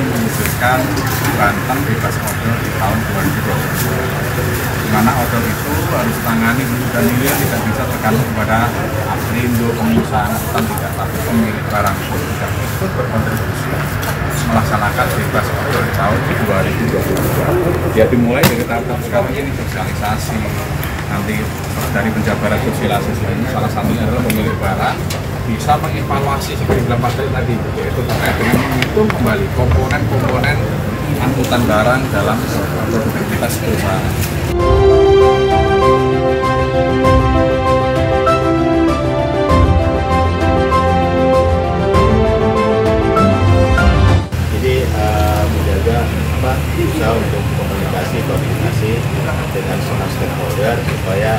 mewujudkan Banten bebas odol di tahun 2022, di mana odol itu harus tangani hulu dan hilir, tidak bisa tergantung kepada aprindo, pengusaha, hutan tidak, tapi pemilik barang pun juga ikut berkontribusi melaksanakan bebas odol di tahun 2022. Ya dimulai dari tahap sekarang ini sosialisasi, nanti dari penjabaran sosialisasi ini salah satunya adalah pemilik barang bisa mengevaluasi seperti bilang Pak tadi, yaitu terkait dengan menghitung kembali komponen-komponen angkutan barang dalam produktivitas perusahaan. Jadi menjaga usaha untuk komunikasi dengan semua stakeholder supaya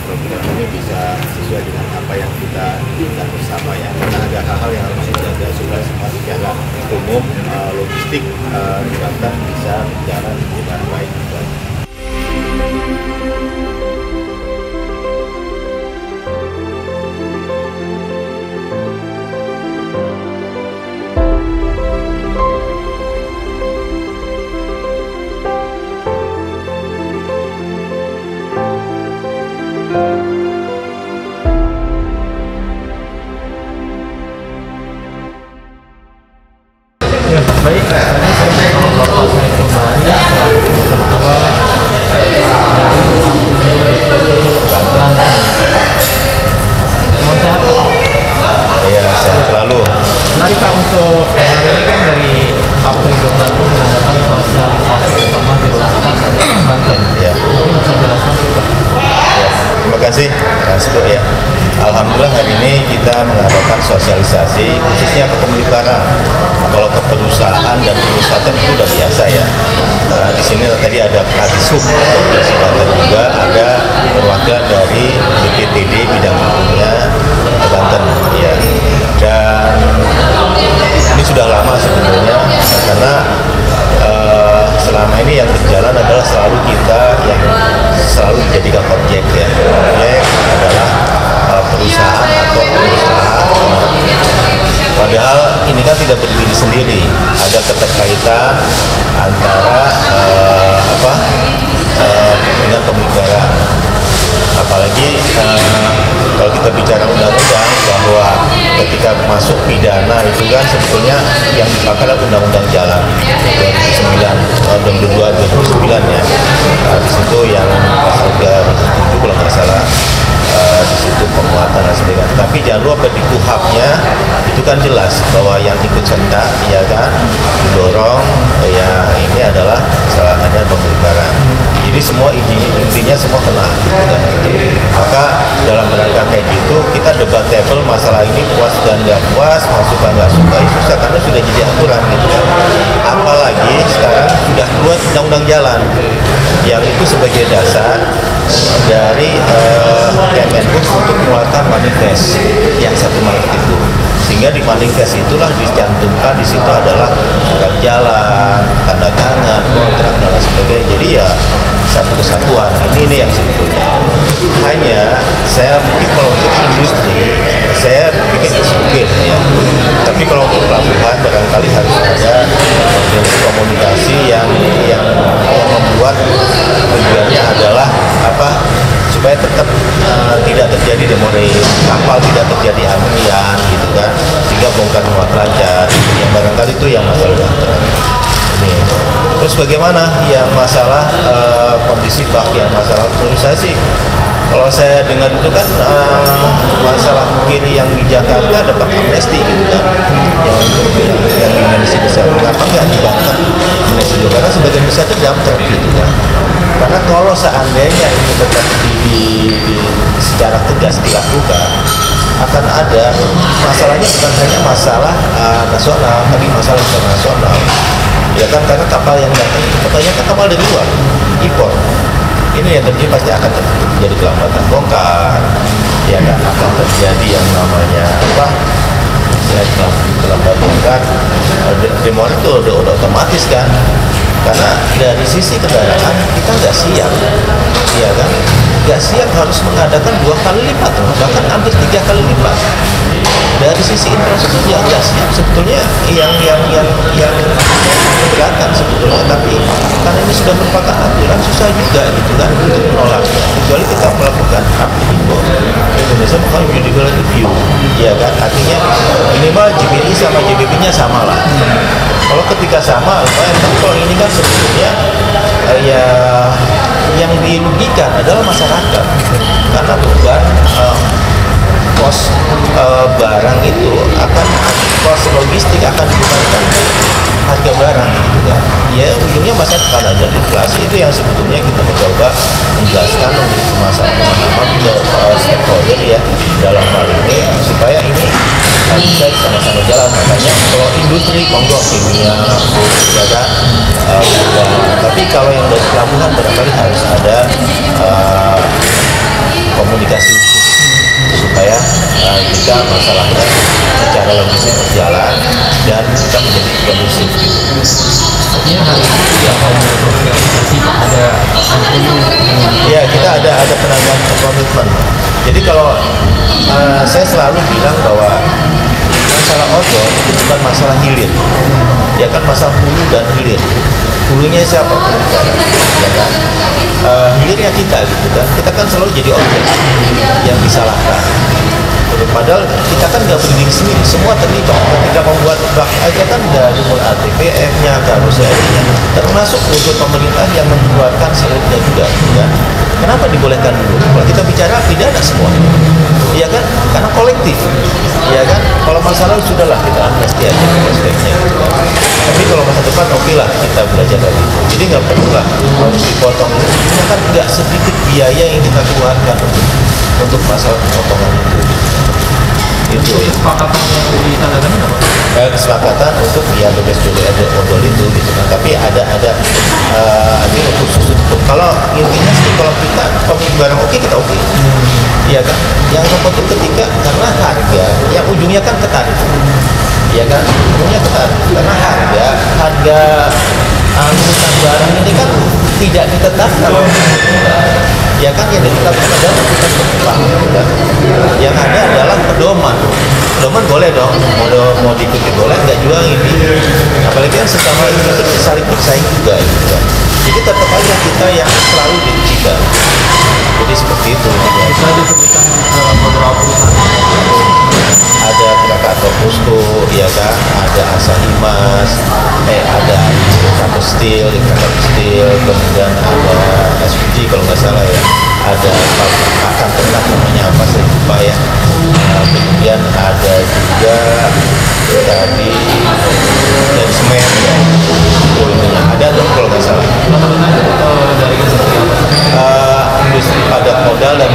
program ini bisa sesuai dengan apa yang kita inginkan bersama ya. Karena ada hal-hal yang harus dijaga supaya semua secara umum logistik di Banten bisa berjalan dengan baik. Baik, tadi saya melakukan kembali Ya, sehat selalu. Mari Pak, untuk hari ini kan dari Aprindo Banten mengadakan sosialisasi bersama di Banten. Ya. Mungkin bisa jelaskan Pak. Ya, terima kasih Mas Bro ya. Alhamdulillah hari ini kita mengadakan sosialisasi khususnya ke pemilik barang. Kalau ke perusahaan dan perusahaan itu udah biasa ya. Di sini tadi ada Kadisub Provinsi Banten, juga ada perwakilan dari BPTD bidang hukumnya Banten ya. Dan ini sudah lama sebenarnya karena selama ini yang berjalan adalah selalu kita yang selalu dijadikan objek ya. Objek adalah perusahaan atau pengusaha. Padahal ini kan tidak berdiri sendiri, ada keterkaitan antara dengan pemilik barang. Apalagi kalau kita bicara undang-undang bahwa ketika masuk pidana itu kan sebetulnya yang dipakai adalah undang-undang jalan 2009 ya. Di situ yang pasal 37 kalau nggak salah, di situ penguatan dan sebagainya. Tapi jangan lupa di KUHP-nya itu kan jelas bahwa yang ikut serta ya kan mendorong ya ini adalah kesalahannya pemilik barang. Jadi semua intinya semua kena. Maka dalam rangka kayak gitu kita debatable masalah ini puas dan nggak puas, suka nggak suka itu susah karena sudah jadi aturan gitu kan. Apalagi sekarang sudah keluar undang-undang jalan yang itu sebagai dasar dari Kemenhub untuk mengeluarkan manifest yang 1 Maret itu, sehingga di manifest itulah dicantumkan di situ adalah surat jalan, tanda tangan, kontrak dan lain sebagainya. Jadi ya satu kesatuan. Ini yang sebetulnya. Hanya saya mungkin kalau untuk industri saya pikir mungkin ya. Tapi kalau untuk pelabuhan barangkali harus ada komunikasi yang membuat tujuannya adalah supaya tetap tidak terjadi demoralisasi kapal, tidak terjadi antrian gitu kan, sehingga bongkar muat lancar. Yang barangkali itu yang masalah ini. Terus bagaimana yang masalah kondisi bak, yang masalah menurut saya sih kalau saya dengar itu kan masalah mungkin yang di Jakarta dapat amnesti gitu kan, yang untuk yang di Indonesia besar, kenapa nggak di Banten amnesti juga, karena sebagian besar itu daftar gitu kan. Karena kalau seandainya ini tetap secara tegas dilakukan, akan ada masalahnya bukan hanya masalah nasional, tapi masalah internasional. Ya kan, karena kapal yang datang itu kebanyakan kapal dari luar, impor. Ini yang terjadi pasti akan terjadi kelambatan bongkar, ya kan, akan terjadi yang namanya kelambatan bongkar. Demor itu udah otomatis kan, karena dari sisi kendaraan kita nggak siap, ya kan, nggak siap harus mengadakan 2 kali lipat, bahkan hampir 3 kali lipat. dari sisi infrastruktur ya siap sebetulnya yang keberatan sebetulnya, tapi karena ini sudah merupakan aturan susah juga gitu kan untuk menolaknya, kecuali kita melakukan Aptindo Indonesia bukan judicial review, ya kan, artinya minimal JBI sama JBP-nya sama lah. Kalau ketika sama lumayan, tapi kalau ini kan sebetulnya ya yang dirugikan adalah masyarakat karena beban kos barang itu akan kos logistik akan dibebankan harga barang gitu kan. Ya ujungnya masyarakat akan ada inflasi, itu yang sebetulnya kita mencoba menjelaskan untuk pemasaran ke stakeholder ya dalam hal ini supaya ini bisa sama-sama jalan. Makanya kalau industri monggo kimia ya kan, tapi kalau yang dari pelabuhan barangkali harus ada komunikasi khusus supaya jika masalahnya secara logistik berjalan dan kita menjadi kondusif gitu. Artinya hari ini tidak mau bersosialisasi ada Ya kita ada penanganan komitmen. Jadi kalau saya selalu bilang bahwa masalah ojol itu bukan masalah hilir, ya kan, masalah hulu dan hilir. Hulunya siapa? Negara, ya kan. Hilirnya kita gitu kan. Kita kan selalu jadi objek yang disalahkan. Padahal kita kan nggak berdiri sendiri, semua terlibat. Ketika membuat bak aja kan dari mulai RTPF-nya, karoserinya, termasuk unsur pemerintah yang mengeluarkan seluruhnya juga, kan? Kenapa dibolehkan dulu? Kalau kita bicara pidana semua, ya kan? Karena kolektif, ya kan? Kalau masalah sudahlah kita amnesti aja aspeknya, gitu kan? Tapi kalau masa depan oke lah kita belajar dari itu. Jadi nggak perlu lah harus dipotong. Ini kan nggak sedikit biaya yang kita keluarkan untuk masalah pemotongan itu. Itu ya. Kesepakatan yang ditandatangani apa? Kesepakatan untuk ya bebas odol itu gitu kan. Tapi ada ini khusus untuk kalau intinya sih kalau kita pemilik barang oke kita oke. Iya kan. Yang repot itu ketika karena harga yang ujungnya kan ke tarif. Iya kan. Ujungnya ke tarif. Karena harga angkutan barang ini kan tidak ditetapkan. Ya kan yang ditetapkan adalah angkutan penumpang. Kan? Yang ada adalah pedoman. Pedoman boleh dong, mau diikuti boleh, nggak juga ini. Apalagi kan sesama itu saling bersaing juga gitu kan. Jadi tetap aja kita yang selalu dirugikan. Jadi seperti itu. Bisa disebutkan beberapa perusahaan. Ada Krakatau Posko, ya kan, ada Asahimas, ada Krakatau Steel, kemudian ada SPG kalau nggak salah ya, ada akan ternak namanya apa saya lupa ya, kemudian ada juga tadi dari semen ya, ininya ada dong kalau nggak salah. Dari industri apa? Industri padat modal dan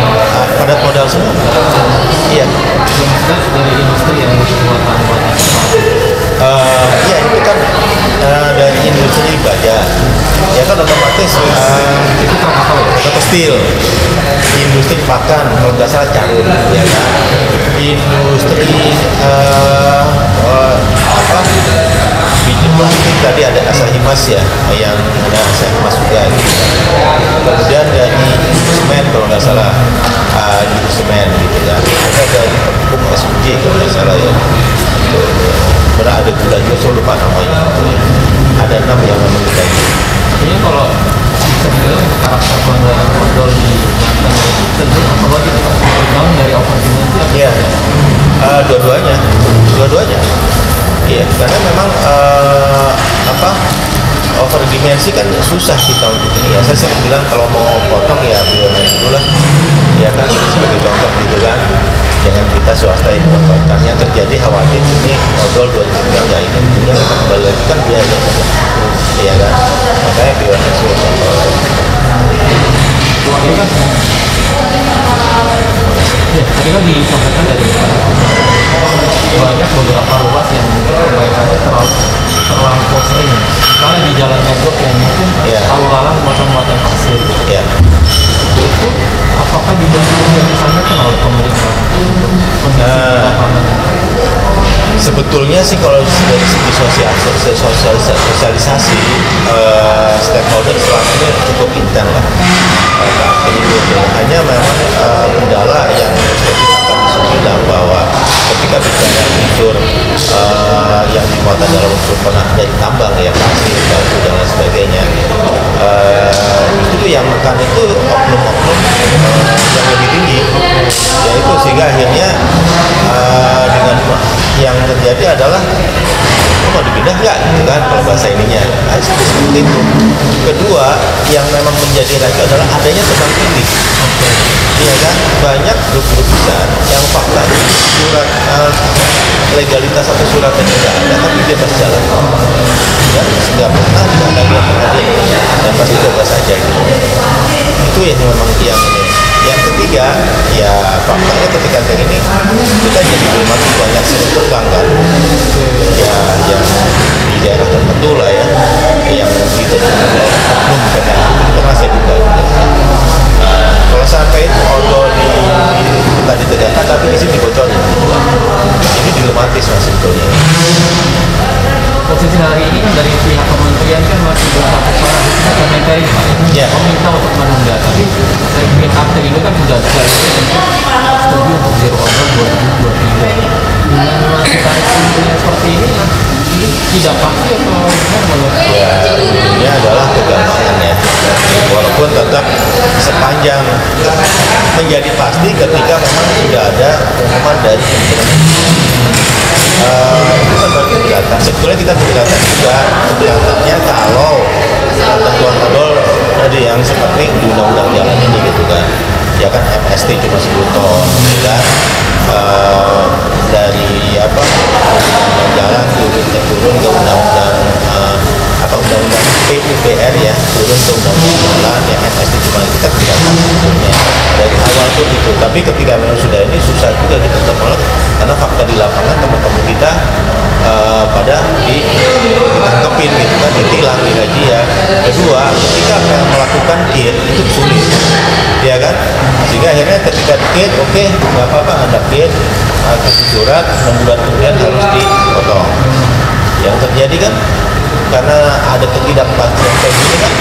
padat modal semua. Iya. Dari industri yang buatan Ya itu kan dari industri baja, ya kan otomatis itu Krakatau Steel, industri pakan kalau nggak salah Carun, ya kan, industri apa biji plastik tadi ada Asahimas ya, yang ada Asahimas juga gitu. Kemudian dari semen kalau nggak salah di semen gitu kan, ada dari pupuk SPG kalau nggak salah ya. Benar ada gula juga, saya lupa namanya. Ada 6 yang memang kita ini. Ini kalau sebenarnya karakter pelanggaran odol di Banten itu tentu apalagi kita berbangun dari opportunity. Iya, dua-duanya. Iya, karena memang overdimensi kan susah kita untuk ini ya. Saya sering bilang kalau mau potong ya bionya dulu lah, ya kan, sebagai contoh gitu kan. Jangan kita swasta yang memotong, yang terjadi khawatir ini odol 2 juta ya ini punya kembali lagi kan biaya, iya kan, makanya bionya sudah Tadi kan tadi kan disampaikan dari banyak beberapa ruas yang mungkin perbaikannya terlalu sering, karena di jalan network yang mungkin lalu lalang muatan pasir. Ya. Itu apakah dibantu dari sana kan oleh pemerintah kondisi lapangan? Sebetulnya sih kalau dari segi sosialisasi stakeholder selama ini cukup intens lah. Hanya memang kendala yang kami bilang bahwa ketika bicara unsur yang dimuatan dalam unsur pernah dari tambang ya, pasir, batu dan lain sebagainya, justru yang makan itu oknum-oknum yang lebih tinggi, yaitu sehingga akhirnya dengan yang terjadi adalah mau dipindah nggak gitu kan kalau bahasa ininya, seperti itu. Kedua yang memang menjadi ragu adalah adanya tebang pilih. Iya kan, banyak grup-grup besar yang faktanya surat legalitas atau suratnya tidak ada tapi dia bebas jalan dan nggak pernah diadakan pengadilan dan pasti bebas saja gitu. Itu yang memang yang ketiga ya faktanya ketika kayak ini kita jadi belum banyak sering pelanggan ya yang di daerah tertentu lah ya yang ditentukan oleh oknum karena itu pernah saya buka juga. Kalau sampai itu odol kita ditegakkan tapi di sini dibocorin ini dilematis mas sebetulnya. Posisi hari ini kan dari pihak kementerian kan masih bersatu suara komentari Pak ya, meminta untuk menunda, tapi dari pihak aktor itu kan sudah setuju untuk zero odol 2023. Dengan tarik kesimpulan seperti ini tidak pasti atau menurut ya ini adalah kegampangan ya, walaupun tetap sepanjang menjadi pasti ketika memang sudah ada pengumuman dari itu kan baru keberatan. Sebetulnya kita keberatan juga, keberatannya kalau ketentuan odol tadi yang seperti di undang-undang jalan ini gitu kan, ya kan MST cuma 10 ton kan, dari apa undang-undang jalan turun ke undang-undang undang-undang PUPR ya, turun ke undang-undang jalan ya, MST cuma kita keberatan sebetulnya dari awal pun itu. Tapi ketika memang sudah ini susah juga kita menolak karena fakta di lapangan teman-teman kita pada ditangkepin gitu kan, ditilang, dirazia. Kedua, ketika melakukan KIR itu sulit ya kan, sehingga akhirnya ketika KIR oke, nggak apa-apa Anda KIR, kasih surat 6 bulan kemudian harus dipotong. Yang terjadi kan karena ada ketidakpastian kayak gini kan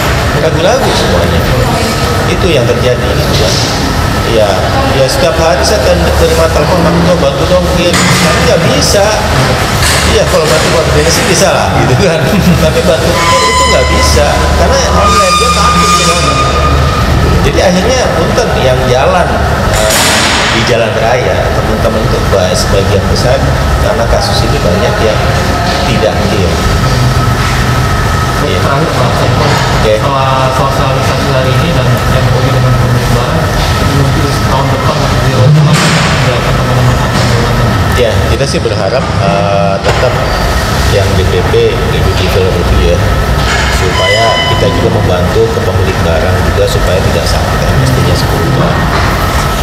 ragu-ragu semuanya, itu yang terjadi gitu kan. Ya setiap hari saya akan terima telepon, bantu dong KIR, tapi nggak bisa. Iya, kalau bantu sih bisa lah gitu kan, tapi bantu KIR itu nggak bisa karena online dia takut kan. Jadi akhirnya punten yang jalan di jalan raya teman-teman itu sebagian besar karena kasus ini banyak yang tidak KIR. Terakhir Pak Saiful, setelah sosialisasi hari ini dan MOU dengan pembubaran, mungkin tahun depan atau zero berapa teman-teman akan melakukan? Ya, kita sih berharap tetap yang DPP individual review ya, supaya kita juga membantu ke pemilik barang juga supaya tidak sampai mestinya 10 tahun.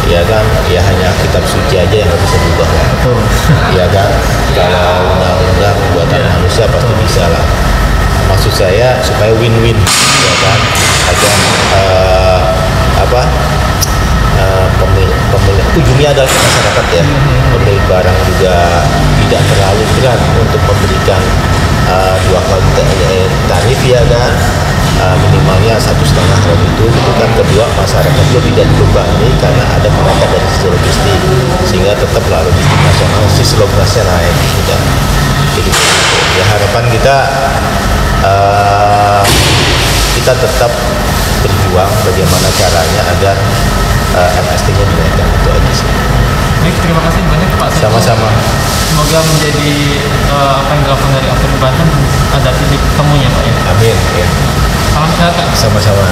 Ya kan, ya hanya kitab suci aja yang nggak bisa berubah kan. Ya kan, kalau undang-undang buatan manusia pasti bisa lah. Maksud saya supaya win-win ya kan, agar pemilik ujungnya adalah masyarakat ya, pemilik barang juga tidak terlalu berat untuk memberikan 2 kali tarif ya kan, minimalnya 1,5 itu kan. Kedua, masyarakat juga tidak terbebani karena ada mereka dari sisi logistik, sehingga tetaplah logistik nasional sisi logistiknya naik gitu kan. Jadi ya harapan kita tetap berjuang bagaimana caranya agar MST-nya dinaikkan, itu aja sih. Baik, terima kasih banyak Pak Saiful. Sama-sama. Semoga menjadi apa yang dilakukan dari Aktor Banten ada titik temunya Pak ya. Amin ya. Salam sehat Pak. Sama-sama.